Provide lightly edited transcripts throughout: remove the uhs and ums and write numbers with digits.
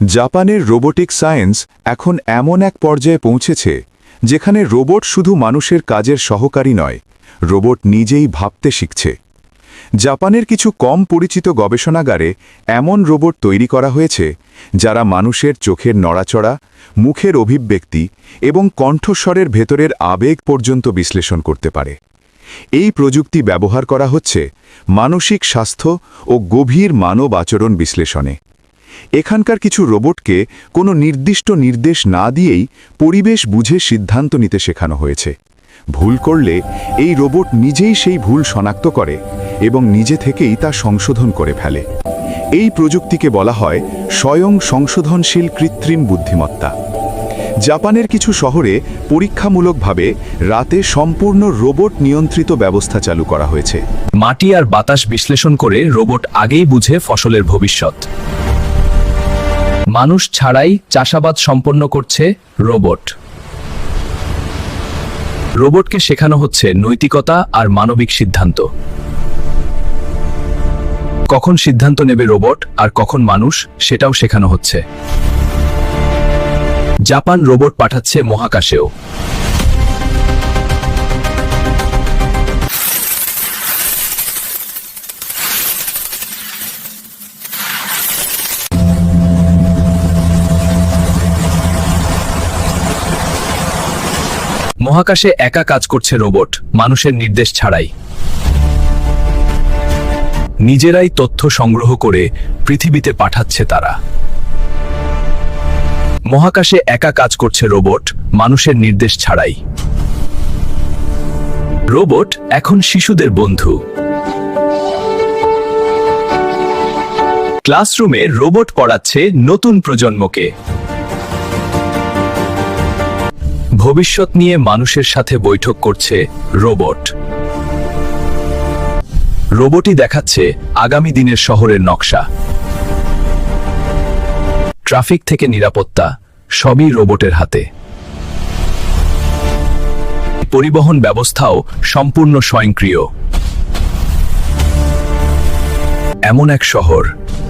জাপানের robotic science এখন এমন এক পর্যায়ে পৌঁছেছে যেখানে রোবট শুধু মানুষের কাজের সহকারী নয়, রোবট নিজেই ভাবতে শিখছে। জাপানের কিছু কম পরিচিত গবেষণাগারে এমন রোবট তৈরি করা হয়েছে যারা মানুষের চোখের নড়াচড়া, মুখের অভিব্যক্তি এবং কণ্ঠস্বরের ভেতরের আবেগ পর্যন্ত বিশ্লেষণ করতে পারে। এই প্রযুক্তি ব্যবহার করা হচ্ছে মানসিক স্বাস্থ্য ও গভীর মানব আচরণ বিশ্লেষণে। এখানকার কিছু রোবটকে কোনো নির্দিষ্ট নির্দেশ না দিয়েই পরিবেশ বুঝে সিদ্ধান্ত নিতে শেখানো হয়েছে। ভুল করলে এই রোবট নিজেই সেই ভুল শনাক্ত করে এবং নিজে থেকেই তা সংশোধন করে ফেলে। এই প্রযুক্তিকে বলা হয় স্বয়ং সংশোধনশীল কৃত্রিম বুদ্ধিমত্তা। জাপানের কিছু শহরে পরীক্ষামূলকভাবে রাতে সম্পূর্ণ রোবট নিয়ন্ত্রিত ব্যবস্থা চালু করা হয়েছে। মাটি আর বাতাস বিশ্লেষণ করে রোবট আগেই বুঝে ফসলের ভবিষ্যৎ। মানুষ ছাড়াই চাষাবাদ সম্পন্ন করছে রোবট। রোবটকে শেখানো হচ্ছে নৈতিকতা আর মানবিক সিদ্ধান্ত। কখন সিদ্ধান্ত নেবে রোবট আর কখন মানুষ, সেটাও শেখানো হচ্ছে। জাপান রোবট পাঠাচ্ছে মহাকাশেও। মহাকাশে একা কাজ করছে রোবট, মানুষের নির্দেশ ছাড়াই। নিজেরাই তথ্য সংগ্রহ করে পৃথিবীতে পাঠাচ্ছে তারা। মহাকাশে একা কাজ করছে রোবট, মানুষের নির্দেশ ছাড়াই। রোবট এখন শিশুদের বন্ধু। ক্লাসরুমে রোবট পড়াচ্ছে নতুন প্রজন্মকে। ভবিষ্যৎ নিয়ে মানুষের সাথে বৈঠক করছে রোবট। রোবটই দেখাচ্ছে আগামী দিনের শহরের নকশা। ট্রাফিক থেকে নিরাপত্তা, সবই রোবটের হাতে। পরিবহন ব্যবস্থাও সম্পূর্ণ স্বয়ংক্রিয়। এমন এক শহর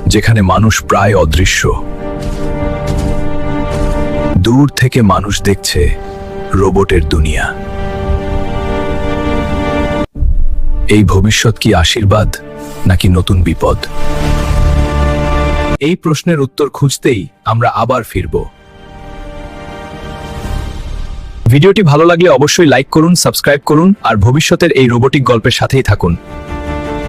যেখানে মানুষ প্রায় অদৃশ্য। দূর থেকে মানুষ দেখছে রোবটের দুনিয়া। এই ভবিষ্যৎ কি আশীর্বাদ নাকি নতুন বিপদ? এই প্রশ্নের উত্তর খুঁজতেই আমরা আবার ফিরব। ভিডিওটি ভালো লাগলে অবশ্যই লাইক করুন, সাবস্ক্রাইব করুন আর ভবিষ্যতের এই রোবোটিক গল্পের সাথেই থাকুন।